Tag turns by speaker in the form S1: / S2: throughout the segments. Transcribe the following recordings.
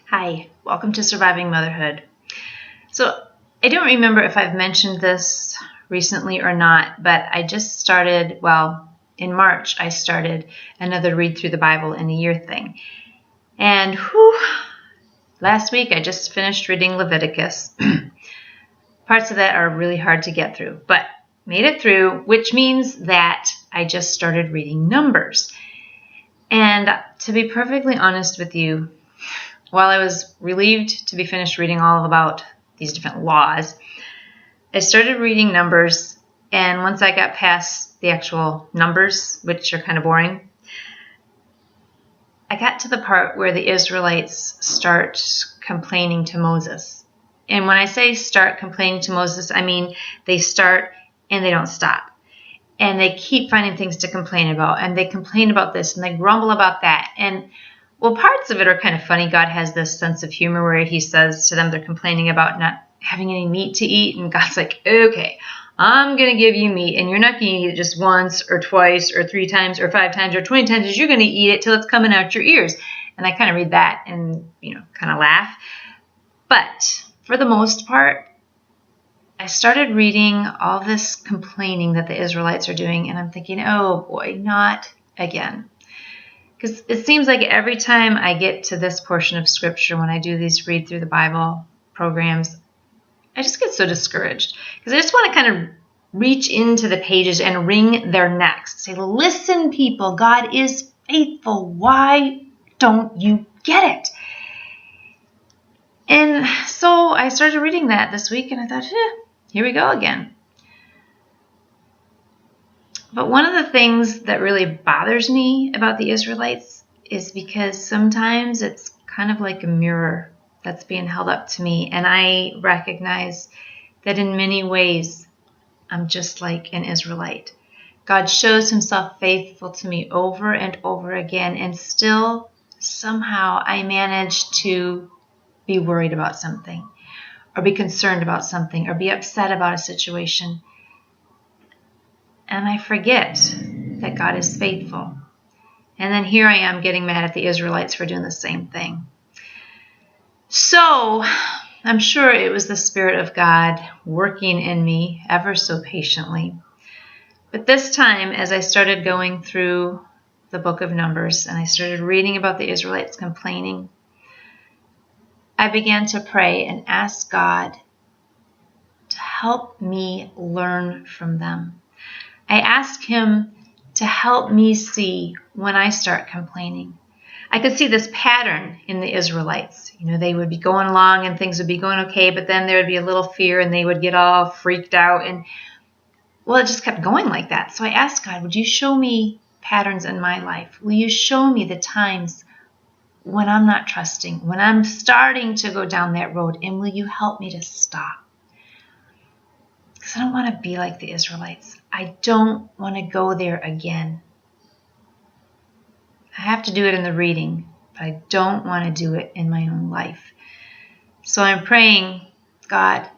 S1: Hi, welcome to Surviving Motherhood. So I don't remember if I've mentioned this recently or not, but I just started, in March, I started another read through the Bible in a year thing. And last week I just finished reading Leviticus. Parts of that are really hard to get through, but made it through, which means that I just started reading Numbers. And to be perfectly honest with you, while I was relieved to be finished reading all about these different laws, I started reading Numbers, and once I got past the actual numbers, which are kind of boring, I got to the part where the Israelites start complaining to Moses. And when I say start complaining to Moses, I mean they start and they don't stop. And they keep finding things to complain about, and they complain about this, and they grumble about that. And parts of it are kind of funny. God has this sense of humor where he says to them they're complaining about not having any meat to eat, and God's like, okay, I'm going to give you meat, and you're not going to eat it just once or twice or 3 times or 5 times or 20 times. You're going to eat it till it's coming out your ears. And I kind of read that and, kind of laugh. But for the most part, I started reading all this complaining that the Israelites are doing, and I'm thinking, oh boy, not again. Because it seems like every time I get to this portion of Scripture, when I do these read through the Bible programs, I just get so discouraged. Because I just want to kind of reach into the pages and wring their necks. Say, listen, people, God is faithful. Why don't you get it? And so I started reading that this week, and I thought, here we go again. But one of the things that really bothers me about the Israelites is because sometimes it's kind of like a mirror that's being held up to me. And I recognize that in many ways, I'm just like an Israelite. God shows himself faithful to me over and over again. And still, somehow, I manage to be worried about something, or be concerned about something, or be upset about a situation. And I forget that God is faithful. And then here I am getting mad at the Israelites for doing the same thing. So I'm sure it was the Spirit of God working in me ever so patiently. But this time, as I started going through the book of Numbers and I started reading about the Israelites complaining, I began to pray and ask God to help me learn from them. I asked him to help me see when I start complaining. I could see this pattern in the Israelites. They would be going along and things would be going okay, but then there would be a little fear and they would get all freaked out. And it just kept going like that. So I asked God, would you show me patterns in my life? Will you show me the times when I'm not trusting, when I'm starting to go down that road, and will you help me to stop? Because I don't want to be like the Israelites. I don't want to go there again. I have to do it in the reading, but I don't want to do it in my own life. So I'm praying, God,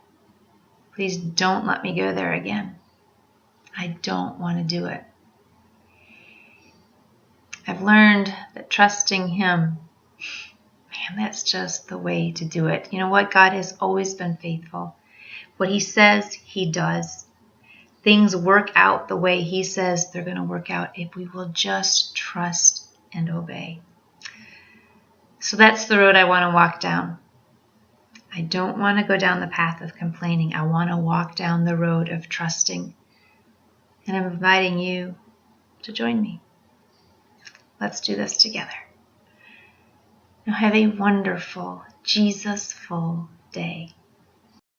S1: please don't let me go there again. I don't want to do it. I've learned that trusting him, that's just the way to do it. You know what? God has always been faithful. What he says, he does. Things work out the way he says they're going to work out if we will just trust and obey. So that's the road I want to walk down. I don't want to go down the path of complaining. I want to walk down the road of trusting. And I'm inviting you to join me. Let's do this together. Now have a wonderful, Jesus-full day.